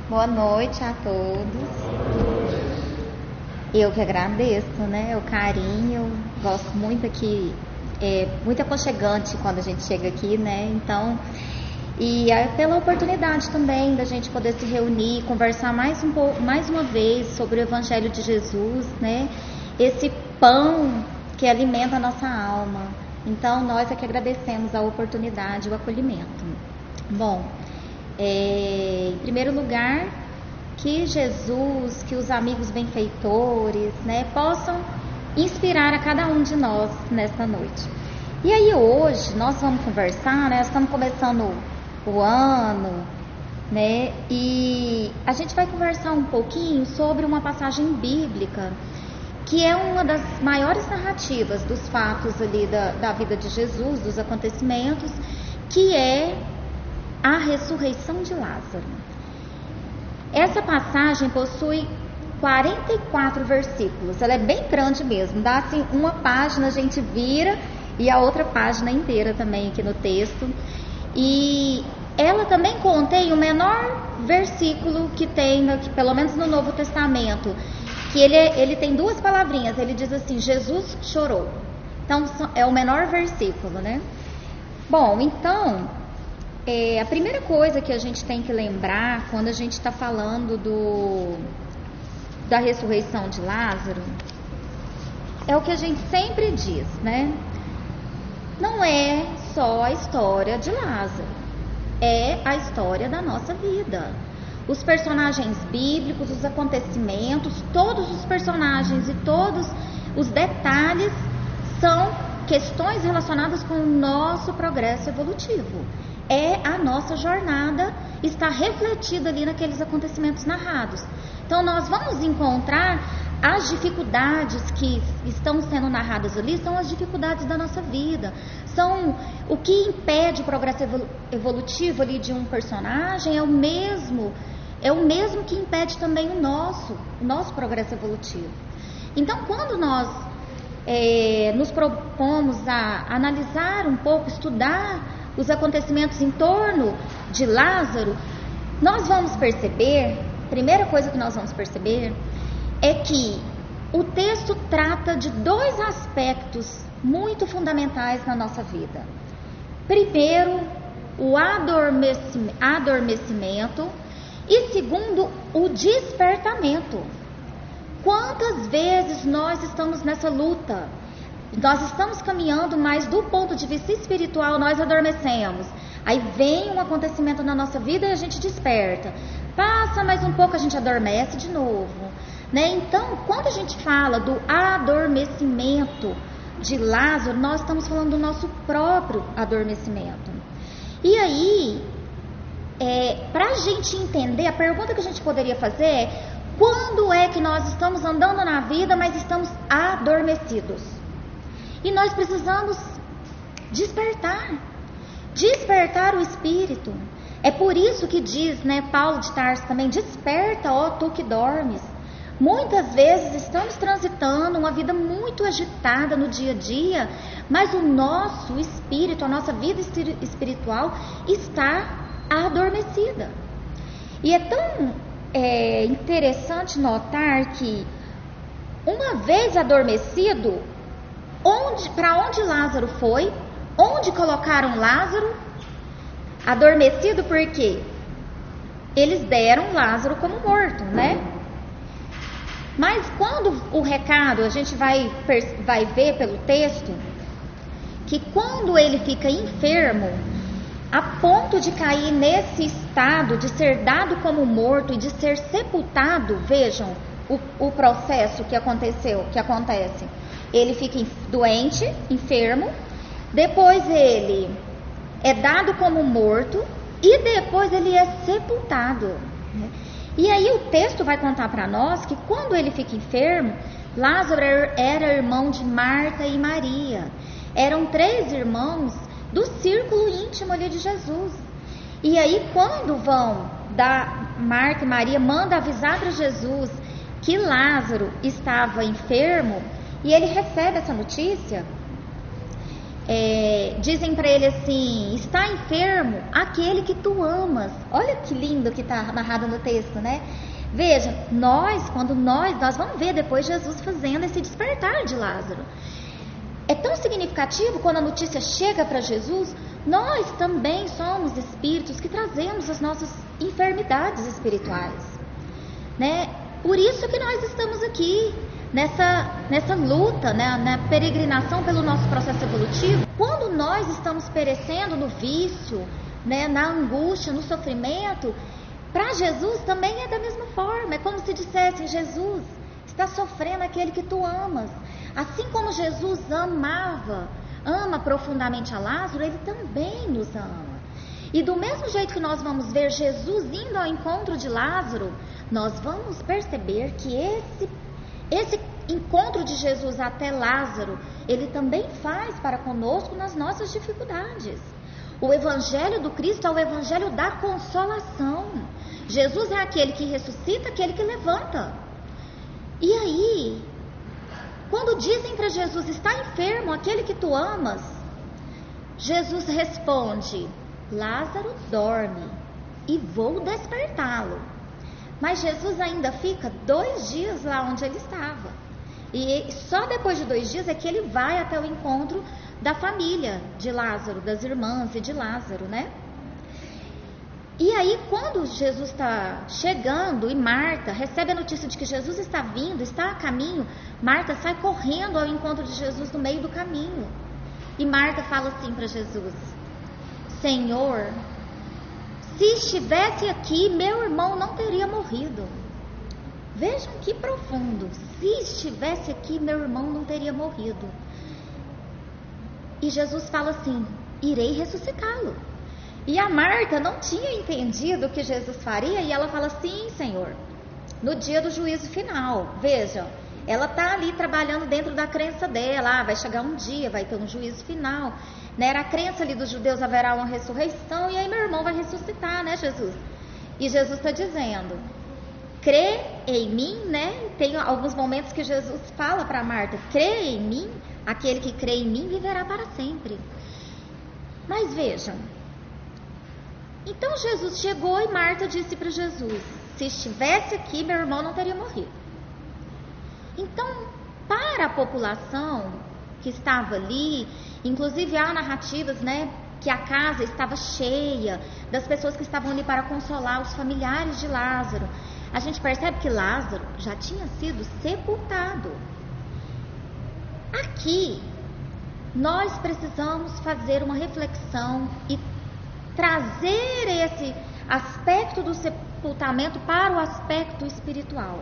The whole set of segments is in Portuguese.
Boa noite a todos. Eu que agradeço, né? O carinho, gosto muito aqui, é muito aconchegante quando a gente chega aqui, né? Então, e é pela oportunidade também da gente poder se reunir, conversar mais uma vez sobre o Evangelho de Jesus, né? Esse pão que alimenta a nossa alma. Então, nós é que agradecemos a oportunidade, o acolhimento. Bom, em primeiro lugar, que Jesus, que os amigos benfeitores, né, possam inspirar a cada um de nós nesta noite. E aí hoje nós vamos conversar, né, estamos começando o ano, né, e a gente vai conversar um pouquinho sobre uma passagem bíblica que é uma das maiores narrativas dos fatos ali da vida de Jesus, dos acontecimentos, que é a ressurreição de Lázaro. Essa passagem possui 44 versículos, ela é bem grande mesmo, dá assim uma página, a gente vira, e a outra página inteira também aqui no texto. E ela também contém o menor versículo que tem, pelo menos no Novo Testamento, que ele tem duas palavrinhas, ele diz assim, Jesus chorou. Então é o menor versículo, né? Bom, então, a primeira coisa que a gente tem que lembrar quando a gente está falando da ressurreição de Lázaro é o que a gente sempre diz, né? Não é só a história de Lázaro, é a história da nossa vida. Os personagens bíblicos, os acontecimentos, todos os personagens e todos os detalhes são questões relacionadas com o nosso progresso evolutivo. É a nossa jornada, está refletida ali naqueles acontecimentos narrados. Então nós vamos encontrar as dificuldades que estão sendo narradas ali, são as dificuldades da nossa vida, são o que impede o progresso evolutivo ali de um personagem, é o mesmo que impede também o nosso progresso evolutivo. Então quando nós nos propomos a analisar um pouco, estudar os acontecimentos em torno de Lázaro, nós vamos perceber, primeira coisa que nós vamos perceber é que o texto trata de dois aspectos muito fundamentais na nossa vida. Primeiro, o adormecimento e segundo, o despertamento. Quantas vezes nós estamos nessa luta? Nós estamos caminhando, mas do ponto de vista espiritual nós adormecemos. Aí vem um acontecimento na nossa vida e a gente desperta. Passa mais um pouco, a gente adormece de novo, né? Então, quando a gente fala do adormecimento de Lázaro, nós estamos falando do nosso próprio adormecimento. E aí, para a gente entender, a pergunta que a gente poderia fazer é: quando é que nós estamos andando na vida, mas estamos adormecidos? E nós precisamos despertar o espírito. É por isso que diz, né, Paulo de Tarso também: desperta, ó tu que dormes. Muitas vezes estamos transitando uma vida muito agitada no dia a dia, mas o nosso espírito, a nossa vida espiritual está adormecida. E é tão interessante notar que, uma vez adormecido, para onde Lázaro foi? Onde colocaram Lázaro? Adormecido porque eles deram Lázaro como morto, né? Mas quando o recado, a gente vai ver pelo texto, que quando ele fica enfermo, a ponto de cair nesse estado de ser dado como morto e de ser sepultado, vejam o processo que acontece. Ele fica doente, enfermo, depois ele é dado como morto e depois ele é sepultado, né? E aí o texto vai contar para nós que quando ele fica enfermo, Lázaro era irmão de Marta e Maria. Eram 3 irmãos do círculo íntimo ali de Jesus. E aí quando Marta e Maria manda avisar para Jesus que Lázaro estava enfermo, e ele recebe essa notícia, dizem para ele assim: está enfermo aquele que tu amas. Olha que lindo que está narrado no texto, né? Veja, nós vamos ver depois Jesus fazendo esse despertar de Lázaro. É tão significativo quando a notícia chega para Jesus. Nós também somos espíritos que trazemos as nossas enfermidades espirituais, né? Por isso que nós estamos aqui nessa luta, né, na peregrinação pelo nosso processo evolutivo. Quando nós estamos perecendo no vício, né, na angústia, no sofrimento, para Jesus também é da mesma forma. É como se dissessem: Jesus, está sofrendo aquele que tu amas. Assim como Jesus ama profundamente a Lázaro, ele também nos ama. E do mesmo jeito que nós vamos ver Jesus indo ao encontro de Lázaro, nós vamos perceber que esse encontro de Jesus até Lázaro, ele também faz para conosco nas nossas dificuldades. O evangelho do Cristo é o evangelho da consolação. Jesus é aquele que ressuscita, aquele que levanta. E aí, quando dizem para Jesus: está enfermo aquele que tu amas, Jesus responde: Lázaro dorme e vou despertá-lo. Mas Jesus ainda fica 2 dias lá onde ele estava. E só depois de 2 dias é que ele vai até o encontro da família de Lázaro, das irmãs e de Lázaro, né? E aí, quando Jesus está chegando e Marta recebe a notícia de que Jesus está vindo, está a caminho, Marta sai correndo ao encontro de Jesus no meio do caminho. E Marta fala assim para Jesus: Senhor, se estivesse aqui, meu irmão não teria morrido. Vejam que profundo. Se estivesse aqui, meu irmão não teria morrido. E Jesus fala assim: irei ressuscitá-lo. E a Marta não tinha entendido o que Jesus faria, e ela fala: sim, Senhor, no dia do juízo final. Veja, ela está ali trabalhando dentro da crença dela: vai chegar um dia, vai ter um juízo final, né? Era a crença ali dos judeus: haverá uma ressurreição, e aí meu irmão vai ressuscitar, né, Jesus? E Jesus está dizendo: crê em mim, né? Tem alguns momentos que Jesus fala para Marta: crê em mim, aquele que crê em mim viverá para sempre. Mas vejam, então Jesus chegou e Marta disse para Jesus: se estivesse aqui, meu irmão não teria morrido. Então, para a população que estava ali, inclusive há narrativas, né, que a casa estava cheia das pessoas que estavam ali para consolar os familiares de Lázaro. A gente percebe que Lázaro já tinha sido sepultado. Aqui, nós precisamos fazer uma reflexão e trazer esse aspecto do sepultamento para o aspecto espiritual.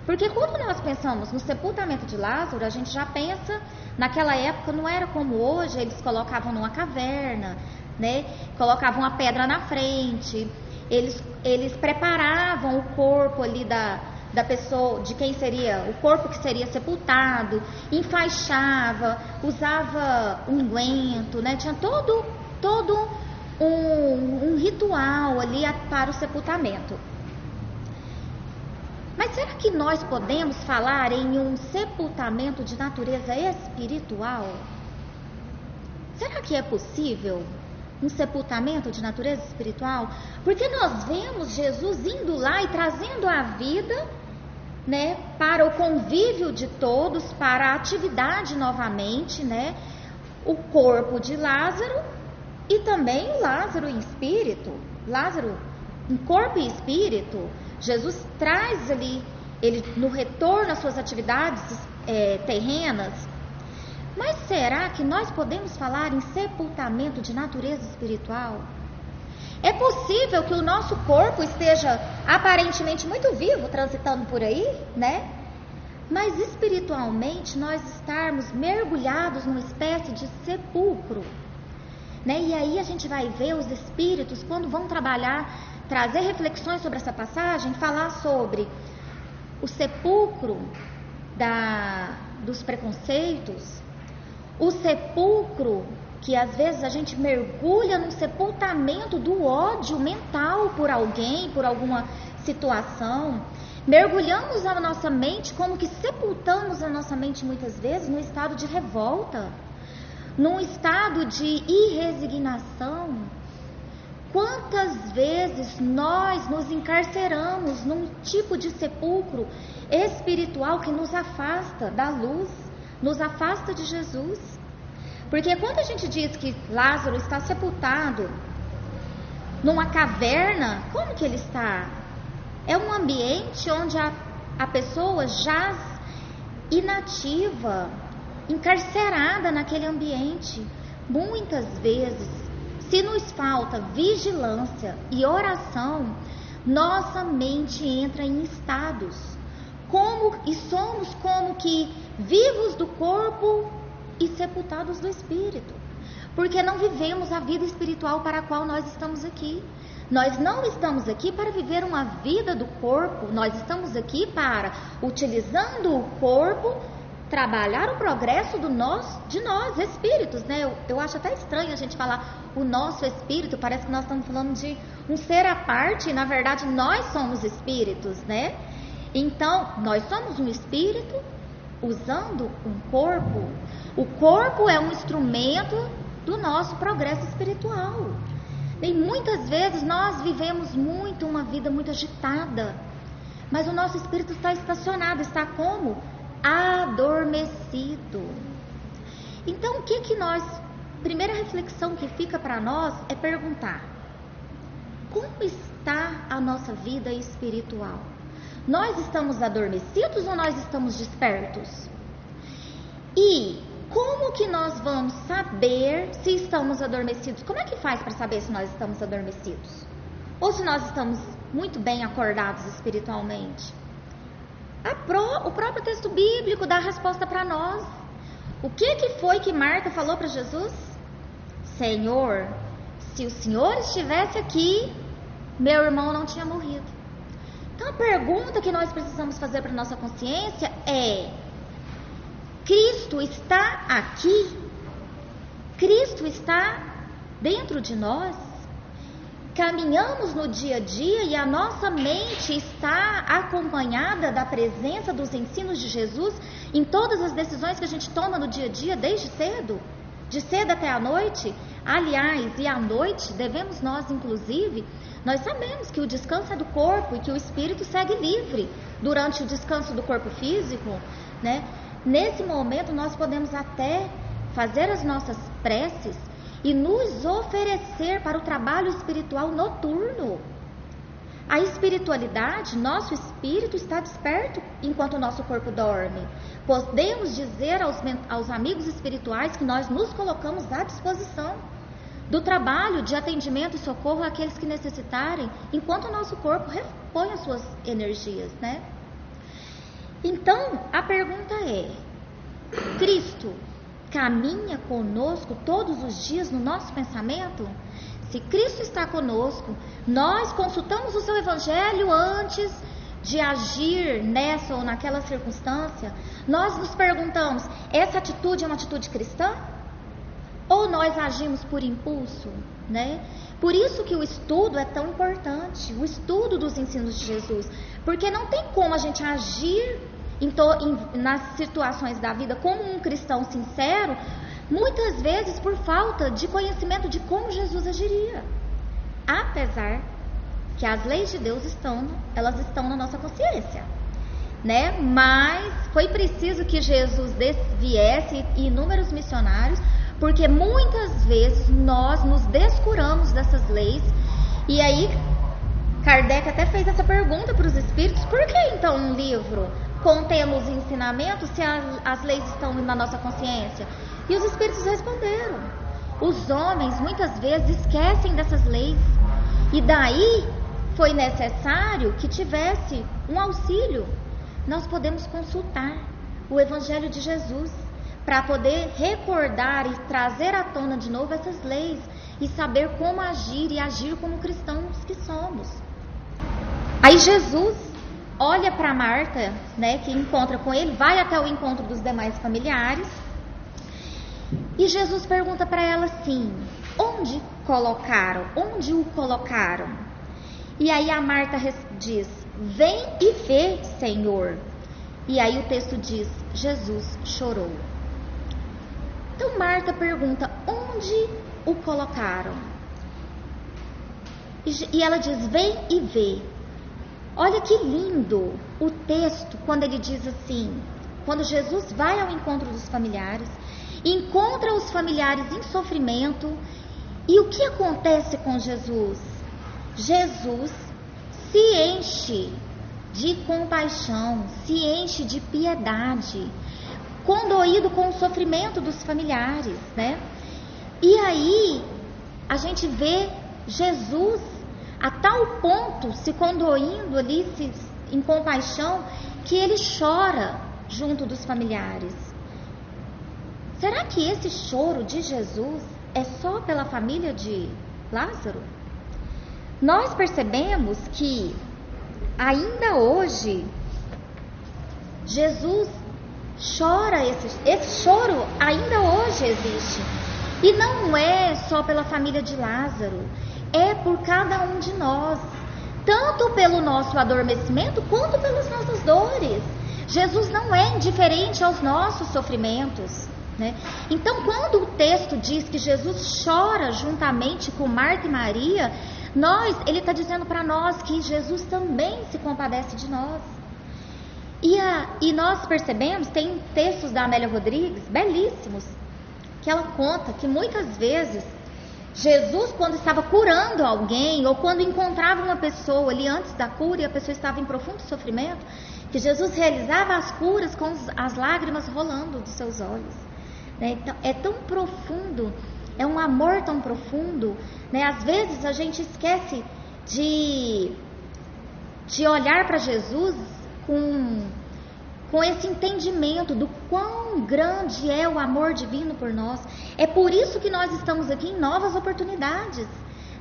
Porque quando nós pensamos no sepultamento de Lázaro, a gente já pensa, naquela época não era como hoje, eles colocavam numa caverna, né? Colocavam a pedra na frente, eles preparavam o corpo ali da pessoa, de quem seria, o corpo que seria sepultado, enfaixava, usava unguento, né? Tinha todo um ritual ali para o sepultamento. Mas será que nós podemos falar em um sepultamento de natureza espiritual? Será que é possível um sepultamento de natureza espiritual? Porque nós vemos Jesus indo lá e trazendo a vida, né, para o convívio de todos, para a atividade novamente, né, o corpo de Lázaro e também o Lázaro em espírito, Lázaro em corpo e espírito. Jesus traz ali, ele no retorno às suas atividades terrenas. Mas será que nós podemos falar em sepultamento de natureza espiritual? É possível que o nosso corpo esteja aparentemente muito vivo, transitando por aí, né? Mas espiritualmente nós estarmos mergulhados numa espécie de sepulcro, né? E aí a gente vai ver os espíritos, quando vão trabalhar, trazer reflexões sobre essa passagem, falar sobre o sepulcro dos preconceitos, o sepulcro que às vezes a gente mergulha num sepultamento do ódio mental por alguém, por alguma situação. Mergulhamos a nossa mente, como que sepultamos a nossa mente muitas vezes no estado de revolta, num estado de irresignação. Quantas vezes nós nos encarceramos num tipo de sepulcro espiritual que nos afasta da luz, nos afasta de Jesus? Porque quando a gente diz que Lázaro está sepultado numa caverna, como que ele está? É um ambiente onde a pessoa jaz inativa, encarcerada naquele ambiente. Muitas vezes, se nos falta vigilância e oração, nossa mente entra em estados e somos como que vivos do corpo e sepultados do espírito, porque não vivemos a vida espiritual para a qual nós estamos aqui. Nós não estamos aqui para viver uma vida do corpo, nós estamos aqui para, utilizando o corpo, trabalhar o progresso de nós, espíritos, né? Eu acho até estranho a gente falar o nosso espírito, parece que nós estamos falando de um ser à parte, e na verdade nós somos espíritos, né? Então, nós somos um espírito usando um corpo. O corpo é um instrumento do nosso progresso espiritual. E muitas vezes nós vivemos muito uma vida muito agitada, mas o nosso espírito está estacionado, está como? Adormecido. Então, primeira reflexão que fica para nós é perguntar: como está a nossa vida espiritual? Nós estamos adormecidos ou nós estamos despertos? E como que nós vamos saber se estamos adormecidos? Como é que faz para saber se nós estamos adormecidos? Ou se nós estamos muito bem acordados espiritualmente? O próprio texto bíblico dá a resposta para nós. O que foi que Marta falou para Jesus? Senhor, se o Senhor estivesse aqui, meu irmão não tinha morrido. Então a pergunta que nós precisamos fazer para a nossa consciência é: Cristo está aqui? Cristo está dentro de nós? Caminhamos no dia a dia e a nossa mente está acompanhada da presença dos ensinos de Jesus em todas as decisões que a gente toma no dia a dia, desde cedo? De cedo até a noite? Aliás, e à noite, devemos nós, inclusive, nós sabemos que o descanso é do corpo e que o espírito segue livre durante o descanso do corpo físico, né? Nesse momento, nós podemos até fazer as nossas preces e nos oferecer para o trabalho espiritual noturno. A espiritualidade, nosso espírito está desperto enquanto o nosso corpo dorme. Podemos dizer aos amigos espirituais que nós nos colocamos à disposição do trabalho de atendimento e socorro àqueles que necessitarem, enquanto o nosso corpo repõe as suas energias, né? Então, a pergunta é: Cristo caminha conosco todos os dias no nosso pensamento? Se Cristo está conosco, nós consultamos o seu evangelho antes de agir nessa ou naquela circunstância? Nós nos perguntamos: essa atitude é uma atitude cristã? Ou nós agimos por impulso, né? Por isso que o estudo é tão importante, o estudo dos ensinos de Jesus, porque não tem como a gente agir nas situações da vida como um cristão sincero, muitas vezes por falta de conhecimento de como Jesus agiria. Apesar que as leis de Deus estão na nossa consciência, né? Mas foi preciso que Jesus viesse e inúmeros missionários, porque muitas vezes nós nos descuramos dessas leis. E aí Kardec até fez essa pergunta para os espíritos: por que então um livro contendo os ensinamentos se as leis estão na nossa consciência? E os espíritos responderam: os homens muitas vezes esquecem dessas leis, e daí foi necessário que tivesse um auxílio. Nós podemos consultar o Evangelho de Jesus para poder recordar e trazer à tona de novo essas leis e saber como agir e agir como cristãos que somos. Aí Jesus olha para Marta, né, que encontra com ele, vai até o encontro dos demais familiares, e Jesus pergunta para ela assim: onde o colocaram? E aí a Marta diz: vem e vê, Senhor. E aí o texto diz: Jesus chorou. Então Marta pergunta: onde o colocaram? E ela diz: vem e vê. Olha que lindo o texto quando ele diz assim, quando Jesus vai ao encontro dos familiares, encontra os familiares em sofrimento, e o que acontece com Jesus? Jesus se enche de compaixão, se enche de piedade, condoído com o sofrimento dos familiares, né? E aí a gente vê Jesus a tal ponto se condoindo ali, em compaixão, que ele chora junto dos familiares. Será que esse choro de Jesus é só pela família de Lázaro? Nós percebemos que ainda hoje Jesus chora, esse choro ainda hoje existe. E não é só pela família de Lázaro, é por cada um de nós, tanto pelo nosso adormecimento quanto pelas nossas dores. Jesus não é indiferente aos nossos sofrimentos, né? Então, quando o texto diz que Jesus chora juntamente com Marta e Maria, ele está dizendo para nós que Jesus também se compadece de nós. E nós percebemos, tem textos da Amélia Rodrigues, belíssimos, que ela conta que muitas vezes Jesus, quando estava curando alguém, ou quando encontrava uma pessoa ali antes da cura e a pessoa estava em profundo sofrimento, que Jesus realizava as curas com as lágrimas rolando dos seus olhos, né? Então, é tão profundo, é um amor tão profundo, né? Às vezes a gente esquece de olhar para Jesus com esse entendimento do quão grande é o amor divino por nós. É por isso que nós estamos aqui em novas oportunidades,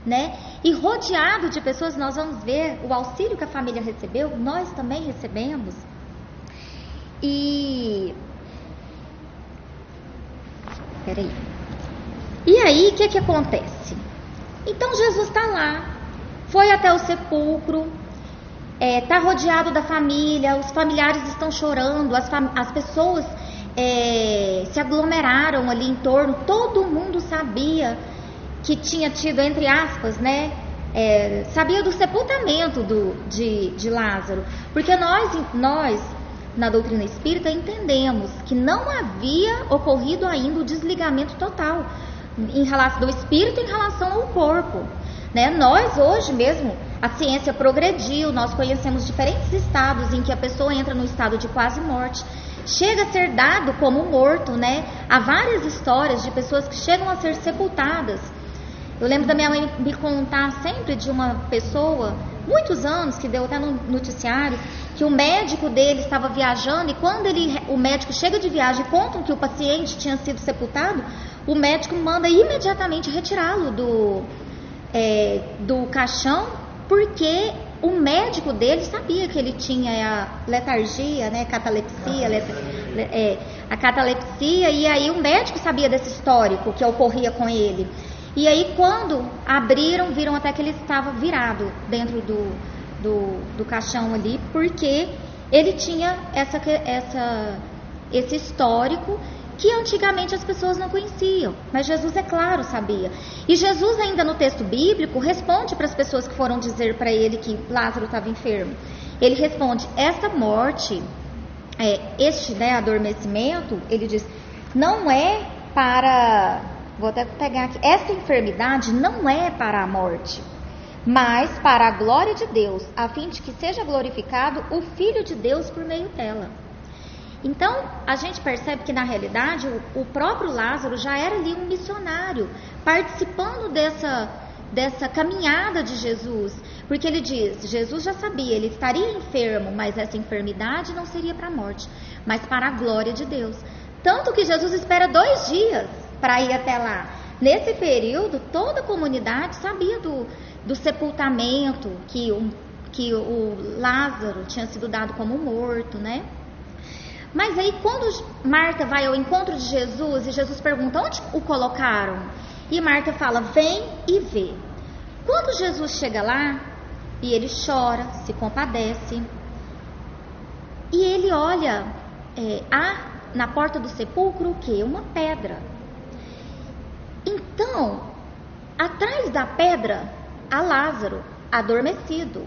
né? E rodeado de pessoas, nós vamos ver o auxílio que a família recebeu, nós também recebemos. E aí, o que acontece? Então Jesus está lá, foi até o sepulcro, está rodeado da família, os familiares estão chorando, as pessoas se aglomeraram ali em torno, todo mundo sabia que tinha tido, entre aspas, né, sabia do sepultamento de Lázaro, porque nós, na doutrina espírita, entendemos que não havia ocorrido ainda o desligamento total em relação do espírito em relação ao corpo, né? Nós hoje mesmo, a ciência progrediu, nós conhecemos diferentes estados em que a pessoa entra no estado de quase morte, chega a ser dado como morto, né? Há várias histórias de pessoas que chegam a ser sepultadas. Eu lembro da minha mãe me contar sempre de uma pessoa, muitos anos, que deu até no noticiário, que o médico dele estava viajando, e quando o médico chega de viagem e contam que o paciente tinha sido sepultado, o médico manda imediatamente retirá-lo do caixão, porque o médico dele sabia que ele tinha a letargia, né, a catalepsia, e aí o médico sabia desse histórico que ocorria com ele. E aí quando abriram, viram até que ele estava virado dentro do caixão ali, porque ele tinha esse histórico que antigamente as pessoas não conheciam, mas Jesus, é claro, sabia. E Jesus, ainda no texto bíblico, responde para as pessoas que foram dizer para ele que Lázaro estava enfermo. Ele responde: esta morte, este, né, adormecimento, ele diz, não é para, vou até pegar aqui, essa enfermidade não é para a morte, mas para a glória de Deus, a fim de que seja glorificado o Filho de Deus por meio dela. Então, a gente percebe que, na realidade, o próprio Lázaro já era ali um missionário, participando dessa caminhada de Jesus, porque ele diz, Jesus já sabia, ele estaria enfermo, mas essa enfermidade não seria para a morte, mas para a glória de Deus. Tanto que Jesus espera 2 dias para ir até lá. Nesse período, toda a comunidade sabia do sepultamento, que o Lázaro tinha sido dado como morto, né? Mas aí quando Marta vai ao encontro de Jesus e Jesus pergunta onde o colocaram, e Marta fala, vem e vê. Quando Jesus chega lá, e ele chora, se compadece, e ele olha, há na porta do sepulcro o quê? Uma pedra. Então, atrás da pedra há Lázaro, adormecido.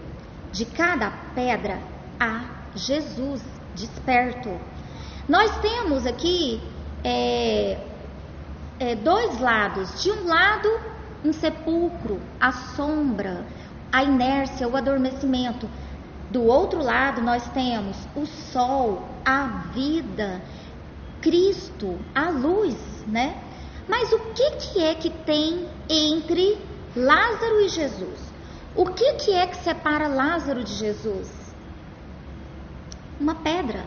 De cada pedra há Jesus, desperto. Nós temos aqui dois lados. De um lado, um sepulcro, a sombra, a inércia, o adormecimento. Do outro lado, nós temos o sol, a vida, Cristo, a luz, né? Mas o que é que tem entre Lázaro e Jesus? O que é que separa Lázaro de Jesus? Uma pedra.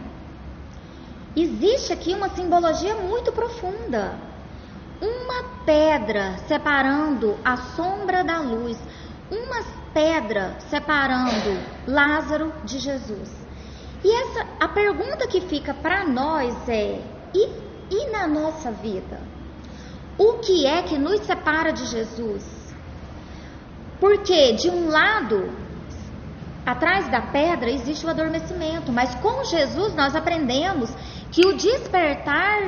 Existe aqui uma simbologia muito profunda. Uma pedra separando a sombra da luz. Uma pedra separando Lázaro de Jesus. E a pergunta que fica para nós é: e na nossa vida? O que é que nos separa de Jesus? Porque de um lado, atrás da pedra, existe o adormecimento. Mas com Jesus nós aprendemos que o despertar,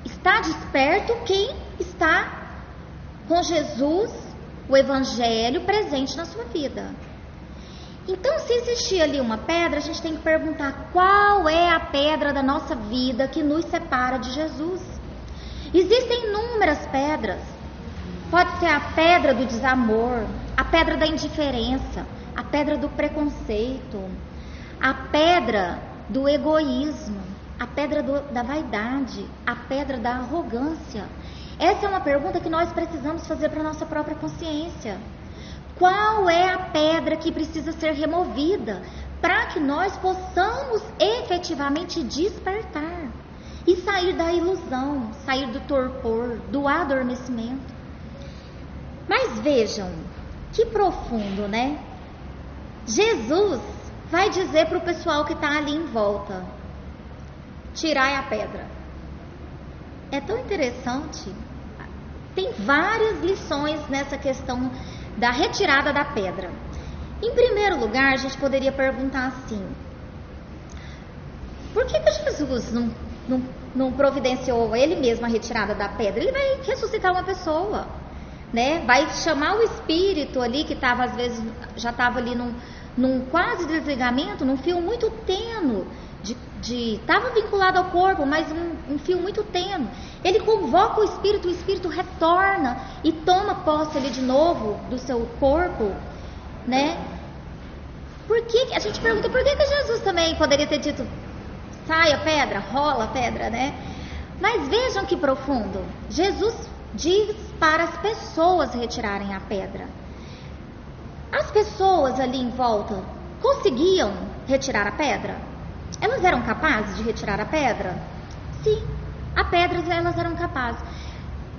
está desperto quem está com Jesus, o Evangelho presente na sua vida. Então, se existir ali uma pedra, a gente tem que perguntar: qual é a pedra da nossa vida que nos separa de Jesus? Existem inúmeras pedras. Pode ser a pedra do desamor, a pedra da indiferença, a pedra do preconceito, a pedra do egoísmo, a pedra da vaidade, a pedra da arrogância. Essa é uma pergunta que nós precisamos fazer para a nossa própria consciência. Qual é a pedra que precisa ser removida para que nós possamos efetivamente despertar e sair da ilusão, sair do torpor, do adormecimento? Mas vejam, que profundo, né? Jesus vai dizer para o pessoal que está ali em volta: tirai a pedra. É tão interessante. Tem várias lições nessa questão da retirada da pedra. Em primeiro lugar, a gente poderia perguntar assim: por que Jesus não providenciou ele mesmo a retirada da pedra? Ele vai ressuscitar uma pessoa, né? Vai chamar o espírito ali que estava, às vezes, já estava ali num quase desligamento, num fio muito tênue, estava vinculado ao corpo, mas um fio muito tênue. Ele convoca o espírito retorna e toma posse ali de novo do seu corpo, né? A gente pergunta, por que Jesus também poderia ter dito: sai a pedra, rola a pedra, né? Mas vejam que profundo. Jesus diz para as pessoas retirarem a pedra. As pessoas ali em volta conseguiam retirar a pedra? Elas eram capazes de retirar a pedra? Sim, a pedra elas eram capazes.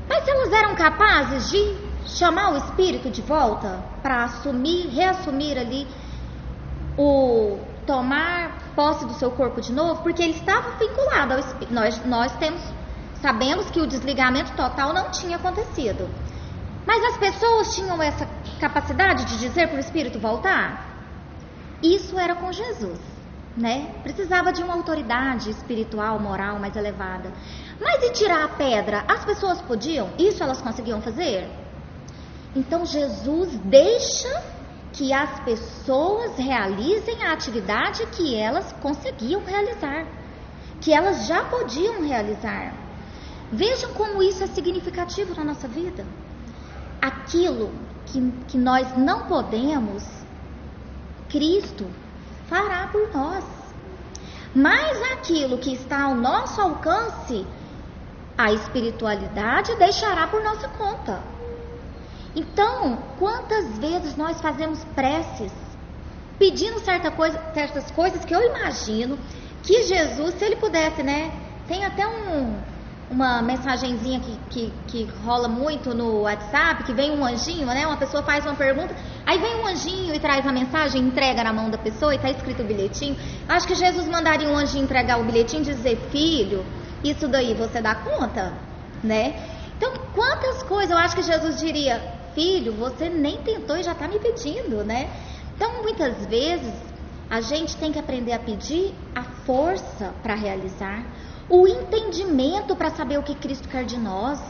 Mas elas eram capazes de chamar o espírito de volta para reassumir ali tomar posse do seu corpo de novo? Porque ele estava vinculado ao espírito. Nós sabemos que o desligamento total não tinha acontecido. Mas as pessoas tinham essa capacidade de dizer para o espírito voltar? Isso era com Jesus, né? Precisava de uma autoridade espiritual, moral mais elevada. Mas e tirar a pedra? As pessoas podiam? Isso elas conseguiam fazer? Então Jesus deixa que as pessoas realizem a atividade que elas conseguiam realizar, que elas já podiam realizar. Vejam como isso é significativo na nossa vida. Aquilo que nós não podemos, Cristo fará por nós. Mas aquilo que está ao nosso alcance, a espiritualidade deixará por nossa conta. Então, quantas vezes nós fazemos preces pedindo certas coisas que eu imagino que Jesus, se ele pudesse, né? Tem até uma mensagenzinha que rola muito no WhatsApp, que vem um anjinho, né? Uma pessoa faz uma pergunta, aí vem um anjinho e traz a mensagem, entrega na mão da pessoa e está escrito o bilhetinho. Acho que Jesus mandaria um anjinho entregar o bilhetinho e dizer: filho, isso daí você dá conta, né? Então, quantas coisas eu acho que Jesus diria: filho, você nem tentou e já está me pedindo, né? Então, muitas vezes, a gente tem que aprender a pedir a força para realizar, o entendimento para saber o que Cristo quer de nós,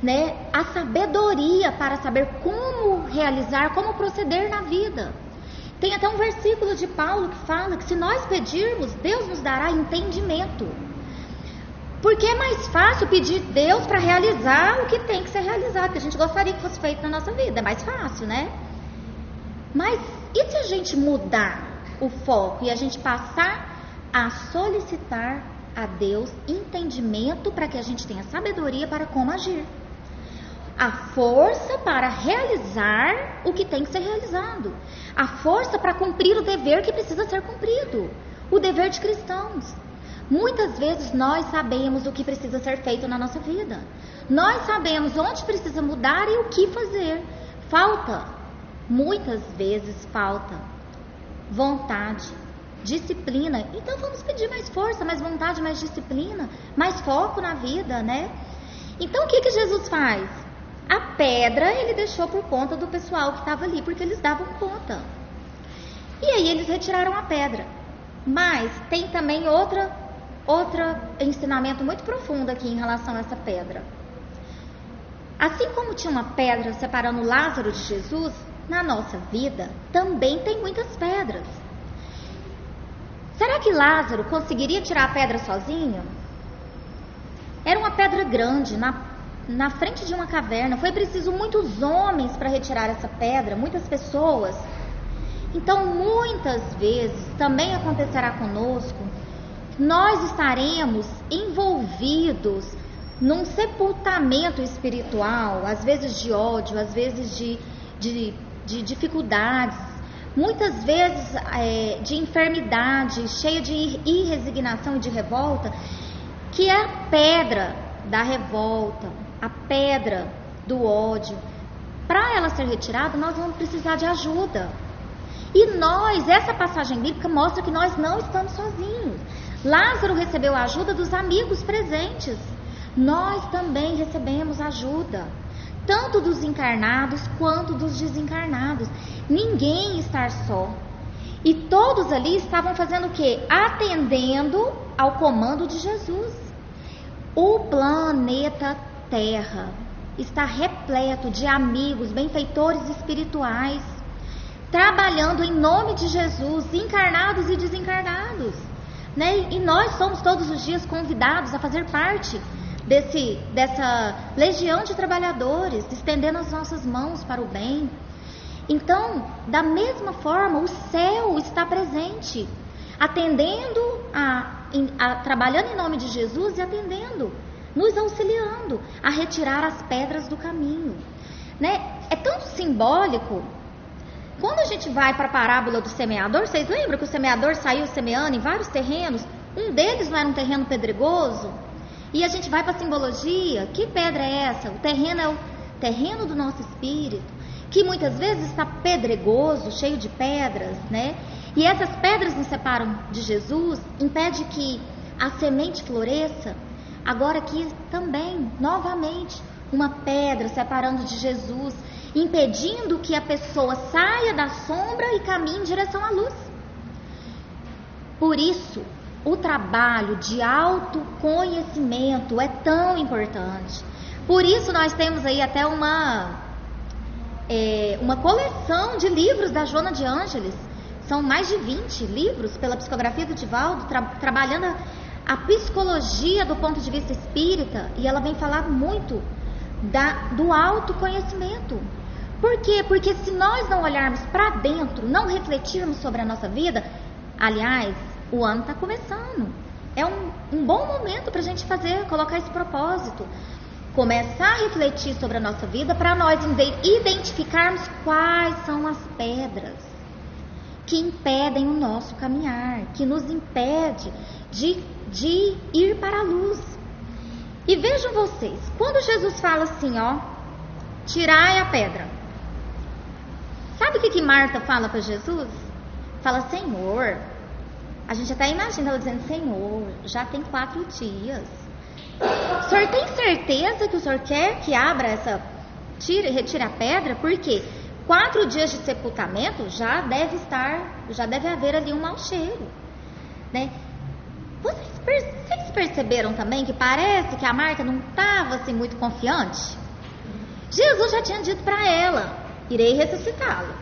né, a sabedoria para saber como realizar, como proceder na vida. Tem até um versículo de Paulo que fala que se nós pedirmos, Deus nos dará entendimento. Porque é mais fácil pedir Deus para realizar o que tem que ser realizado, que a gente gostaria que fosse feito na nossa vida. É mais fácil, né? Mas e se a gente mudar o foco e a gente passar a solicitar a Deus entendimento para que a gente tenha sabedoria para como agir? A força para realizar o que tem que ser realizado. A força para cumprir o dever que precisa ser cumprido. O dever de cristãos. Muitas vezes nós sabemos o que precisa ser feito na nossa vida. Nós sabemos onde precisa mudar e o que fazer. Falta, muitas vezes falta vontade, disciplina. Então vamos pedir mais força, mais vontade, mais disciplina, mais foco na vida, né? Então o que Jesus faz? A pedra ele deixou por conta do pessoal que estava ali, porque eles davam conta. E aí eles retiraram a pedra. Mas tem também outro ensinamento muito profundo aqui em relação a essa pedra. Assim como tinha uma pedra separando Lázaro de Jesus, na nossa vida também tem muitas pedras. Será que Lázaro conseguiria tirar a pedra sozinho? Era uma pedra grande, na frente de uma caverna. Foi preciso muitos homens para retirar essa pedra, muitas pessoas. Então, muitas vezes também acontecerá conosco. Nós estaremos envolvidos num sepultamento espiritual, às vezes de ódio, às vezes de dificuldades, muitas vezes de enfermidade, cheia de irresignação e de revolta, que é a pedra da revolta, a pedra do ódio. Para ela ser retirada, nós vamos precisar de ajuda. E essa passagem bíblica mostra que nós não estamos sozinhos. Lázaro recebeu a ajuda dos amigos presentes. Nós também recebemos ajuda, tanto dos encarnados quanto dos desencarnados. Ninguém está só. E todos ali estavam fazendo o quê? Atendendo ao comando de Jesus. O planeta Terra está repleto de amigos, benfeitores espirituais, trabalhando em nome de Jesus, encarnados e desencarnados, né? E nós somos todos os dias convidados a fazer parte dessa legião de trabalhadores, estendendo as nossas mãos para o bem. Então, da mesma forma, o céu está presente, atendendo, trabalhando em nome de Jesus e atendendo, nos auxiliando a retirar as pedras do caminho, né? É tão simbólico. Quando a gente vai para a parábola do semeador, vocês lembram que o semeador saiu semeando em vários terrenos? Um deles não era um terreno pedregoso? E a gente vai para a simbologia. Que pedra é essa? O terreno é o terreno do nosso espírito, que muitas vezes está pedregoso, cheio de pedras, né? E essas pedras nos separam de Jesus, impede que a semente floresça. Agora aqui também, novamente, uma pedra separando de Jesus, impedindo que a pessoa saia da sombra e caminhe em direção à luz. Por isso, o trabalho de autoconhecimento é tão importante. Por isso nós temos aí até uma coleção de livros da Joana de Ângeles. São mais de 20 livros pela psicografia do Divaldo, trabalhando a psicologia do ponto de vista espírita. E ela vem falar muito do autoconhecimento. Por quê? Porque se nós não olharmos para dentro, não refletirmos sobre a nossa vida, aliás, o ano está começando. É um bom momento para a gente colocar esse propósito. Começar a refletir sobre a nossa vida para nós identificarmos quais são as pedras que impedem o nosso caminhar, que nos impede de ir para a luz. E vejam vocês, quando Jesus fala assim, tirai a pedra. Sabe o que Marta fala para Jesus? Fala, Senhor, a gente até imagina ela dizendo, Senhor, já tem 4 dias. O senhor tem certeza que o senhor quer que abra retire a pedra? Porque 4 dias de sepultamento já deve haver ali um mau cheiro, né? Vocês perceberam também que parece que a Marta não estava assim muito confiante? Jesus já tinha dito para ela: irei ressuscitá-lo,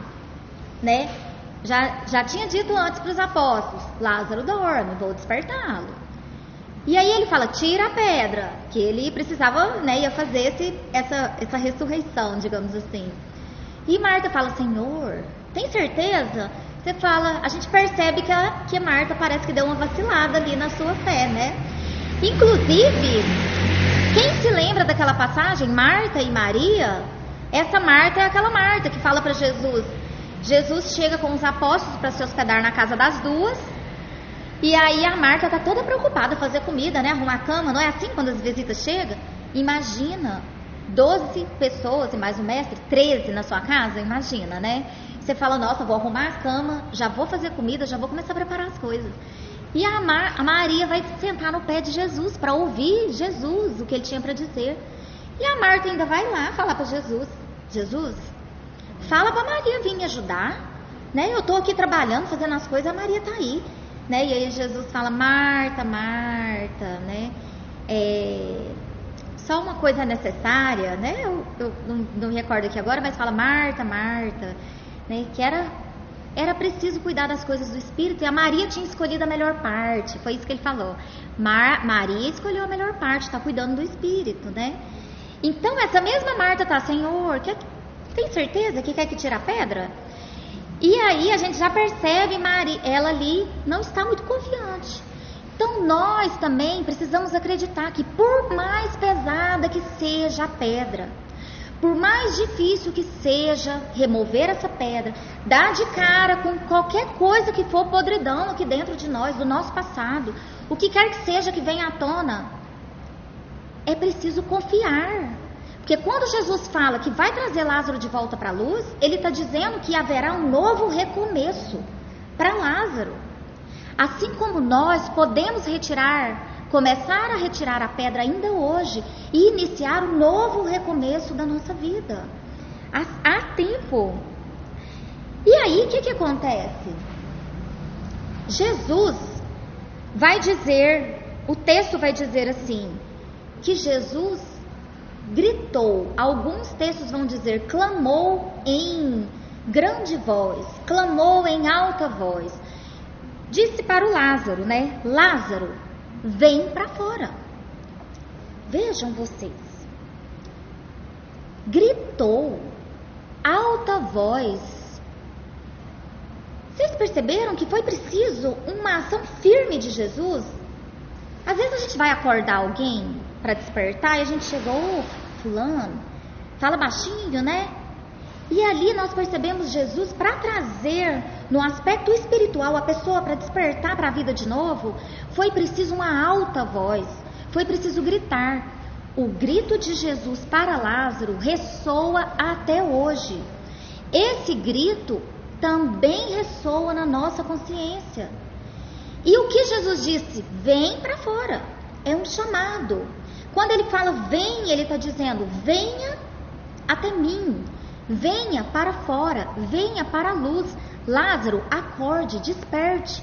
né? Já tinha dito antes para os apóstolos: Lázaro dorme, vou despertá-lo. E aí ele fala: tira a pedra, que ele precisava, né, ia fazer essa ressurreição, digamos assim. E Marta fala: Senhor, tem certeza? Você fala, a gente percebe que a Marta parece que deu uma vacilada ali na sua fé, né? Inclusive, quem se lembra daquela passagem, Marta e Maria? Essa Marta é aquela Marta que fala para Jesus. Jesus chega com os apóstolos para se hospedar na casa das duas. E aí a Marta está toda preocupada, fazer comida, né? Arrumar a cama. Não é assim quando as visitas chegam? Imagina, 12 pessoas e mais o mestre, 13 na sua casa, imagina, né? Você fala: nossa, vou arrumar a cama, já vou fazer comida, já vou começar a preparar as coisas. E a Maria vai sentar no pé de Jesus para ouvir Jesus, o que ele tinha para dizer. E a Marta ainda vai lá falar para Jesus: Jesus, fala para Maria vir me ajudar, né? Eu estou aqui trabalhando, fazendo as coisas, a Maria está aí, né? E aí Jesus fala: Marta, Marta, né? Só uma coisa necessária, né? Eu não me recordo aqui agora, mas fala: Marta, Marta, né? Que era preciso cuidar das coisas do Espírito, e a Maria tinha escolhido a melhor parte. Foi isso que ele falou. Maria escolheu a melhor parte, está cuidando do Espírito, né? Então essa mesma Marta tá: Senhor, tem certeza que quer que tire a pedra? E aí a gente já percebe ela ali não está muito confiante. Então nós também precisamos acreditar que, por mais pesada que seja a pedra, por mais difícil que seja remover essa pedra, dar de cara com qualquer coisa que for podridão aqui dentro de nós, do nosso passado, o que quer que seja que venha à tona, é preciso confiar. Porque quando Jesus fala que vai trazer Lázaro de volta para a luz, ele está dizendo que haverá um novo recomeço para Lázaro. Assim como nós podemos começar a retirar a pedra ainda hoje e iniciar um novo recomeço da nossa vida. Há tempo. E aí, o que acontece? Jesus vai dizer, o texto vai dizer assim, que Jesus gritou. Alguns textos vão dizer clamou em grande voz, clamou em alta voz. Disse para o Lázaro, né? Lázaro, vem para fora. Vejam vocês. Gritou, alta voz. Vocês perceberam que foi preciso uma ação firme de Jesus? Às vezes a gente vai acordar alguém para despertar e a gente chegou, fulano, fala baixinho, né? E ali nós percebemos Jesus para trazer no aspecto espiritual a pessoa para despertar para a vida de novo. Foi preciso uma alta voz, foi preciso gritar. O grito de Jesus para Lázaro ressoa até hoje. Esse grito também ressoa na nossa consciência. E o que Jesus disse? Vem para fora. É um chamado. Quando ele fala vem, ele está dizendo: venha até mim, venha para fora, venha para a luz. Lázaro, acorde, desperte.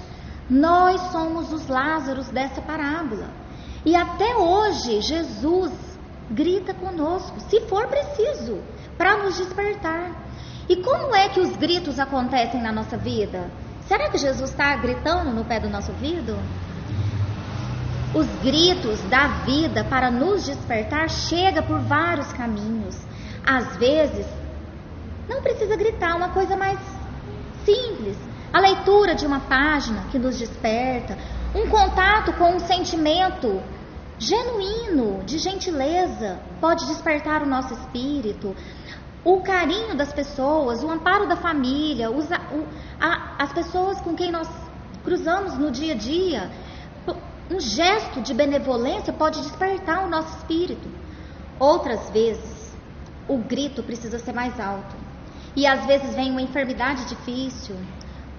Nós somos os Lázaros dessa parábola. E até hoje Jesus grita conosco, se for preciso, para nos despertar. E como é que os gritos acontecem na nossa vida? Será que Jesus está gritando no pé do nosso ouvido? Os gritos da vida para nos despertar chega por vários caminhos. Às vezes, não precisa gritar, uma coisa mais simples. A leitura de uma página que nos desperta, um contato com um sentimento genuíno de gentileza pode despertar o nosso espírito. O carinho das pessoas, o amparo da família, as pessoas com quem nós cruzamos no dia a dia. Um gesto de benevolência pode despertar o nosso espírito. Outras vezes, o grito precisa ser mais alto. E às vezes vem uma enfermidade difícil,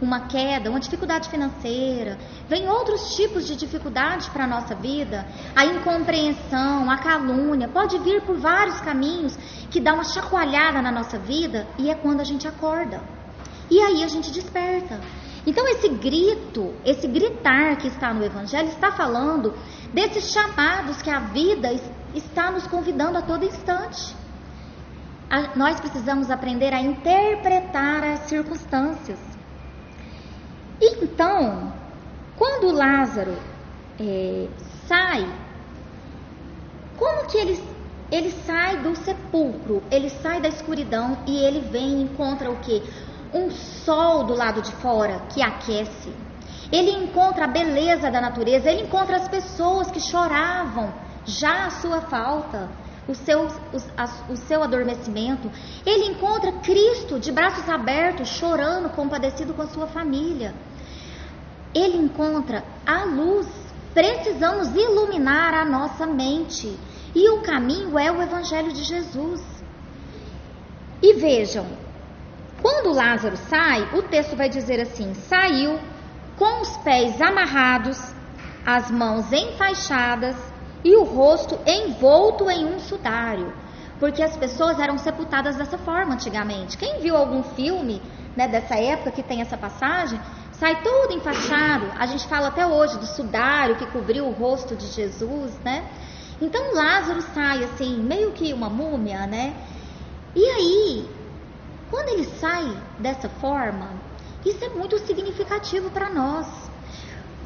uma queda, uma dificuldade financeira, vem outros tipos de dificuldade para a nossa vida, a incompreensão, a calúnia, pode vir por vários caminhos que dá uma chacoalhada na nossa vida, e é quando a gente acorda. E aí a gente desperta. Então esse grito, esse gritar que está no Evangelho, está falando desses chamados que a vida está nos convidando a todo instante. nós precisamos aprender a interpretar as circunstâncias. Então, quando Lázaro sai, como que ele sai do sepulcro, ele sai da escuridão e ele vem e encontra o quê? Um sol do lado de fora que aquece. Ele encontra a beleza da natureza, ele encontra as pessoas que choravam já a sua falta, o seu adormecimento. Ele encontra Cristo de braços abertos, chorando, compadecido com a sua família. Ele encontra a luz. Precisamos iluminar a nossa mente. E o caminho é o Evangelho de Jesus. E vejam, quando Lázaro sai, o texto vai dizer assim: saiu com os pés amarrados, as mãos enfaixadas e o rosto envolto em um sudário. Porque as pessoas eram sepultadas dessa forma antigamente. Quem viu algum filme, né, dessa época que tem essa passagem, sai tudo enfaixado. A gente fala até hoje do sudário que cobriu o rosto de Jesus, né? Então Lázaro sai assim, meio que uma múmia, né? E aí, quando ele sai dessa forma, isso é muito significativo para nós.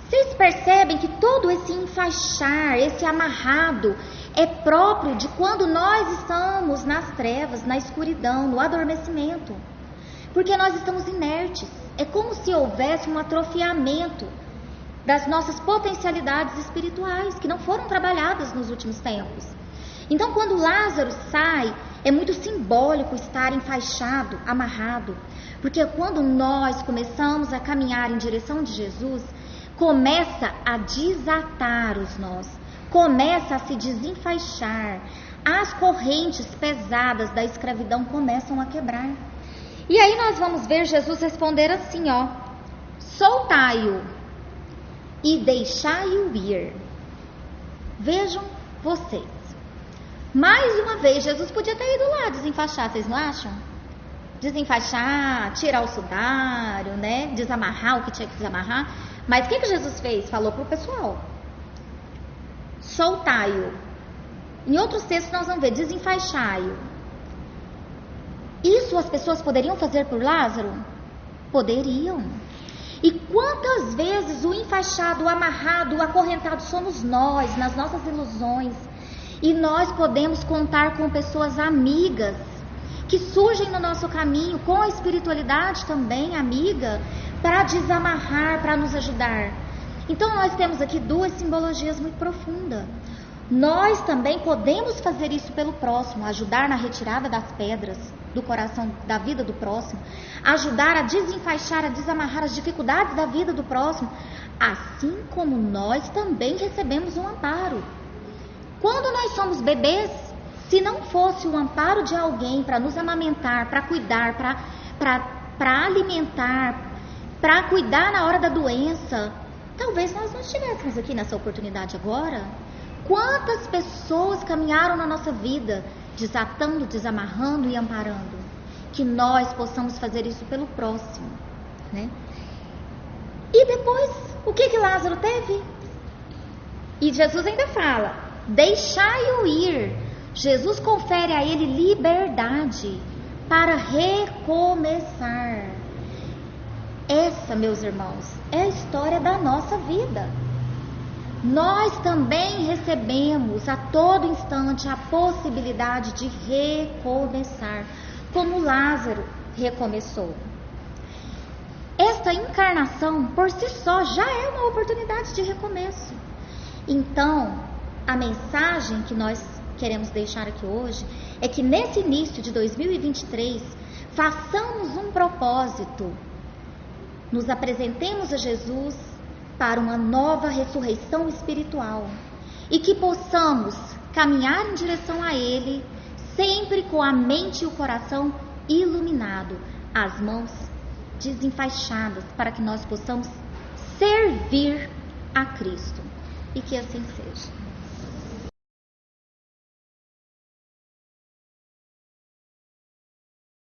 Vocês percebem que todo esse enfaixar, esse amarrado, é próprio de quando nós estamos nas trevas, na escuridão, no adormecimento. Porque nós estamos inertes. É como se houvesse um atrofiamento das nossas potencialidades espirituais, que não foram trabalhadas nos últimos tempos. Então, quando Lázaro sai, é muito simbólico estar enfaixado, amarrado. Porque quando nós começamos a caminhar em direção de Jesus, começa a desatar os nós, começa a se desenfaixar, as correntes pesadas da escravidão começam a quebrar. E aí nós vamos ver Jesus responder assim, ó: soltai-o e deixai-o ir. Vejam vocês, mais uma vez, Jesus podia ter ido lá desenfaixar, vocês não acham? Desenfaixar, tirar o sudário, né? Desamarrar o que tinha que desamarrar. Mas o que Jesus fez? Falou para o pessoal: soltai-o. Em outros textos nós vamos ver: desenfaixai-o. Isso as pessoas poderiam fazer por Lázaro? Poderiam. E quantas vezes o enfaixado, o amarrado, o acorrentado somos nós, nas nossas ilusões. E nós podemos contar com pessoas amigas que surgem no nosso caminho, com a espiritualidade também amiga, para desamarrar, para nos ajudar. Então nós temos aqui duas simbologias muito profundas. Nós também podemos fazer isso pelo próximo, ajudar na retirada das pedras do coração, da vida do próximo, ajudar a desenfaixar, a desamarrar as dificuldades da vida do próximo, assim como nós também recebemos um amparo. Quando nós somos bebês, se não fosse o amparo de alguém para nos amamentar, para cuidar, para alimentar, para cuidar na hora da doença, talvez nós não estivéssemos aqui nessa oportunidade agora. Quantas pessoas caminharam na nossa vida, desatando, desamarrando e amparando? Que nós possamos fazer isso pelo próximo, né? E depois, o que Lázaro teve? E Jesus ainda fala: deixai-o ir. Jesus confere a ele liberdade para recomeçar. Essa, meus irmãos, é a história da nossa vida. Nós também recebemos a todo instante a possibilidade de recomeçar, como Lázaro recomeçou. Esta encarnação por si só já é uma oportunidade de recomeço. Então, a mensagem que nós queremos deixar aqui hoje é que nesse início de 2023 façamos um propósito, nos apresentemos a Jesus para uma nova ressurreição espiritual e que possamos caminhar em direção a Ele sempre com a mente e o coração iluminado, as mãos desenfaixadas, para que nós possamos servir a Cristo. E que assim seja.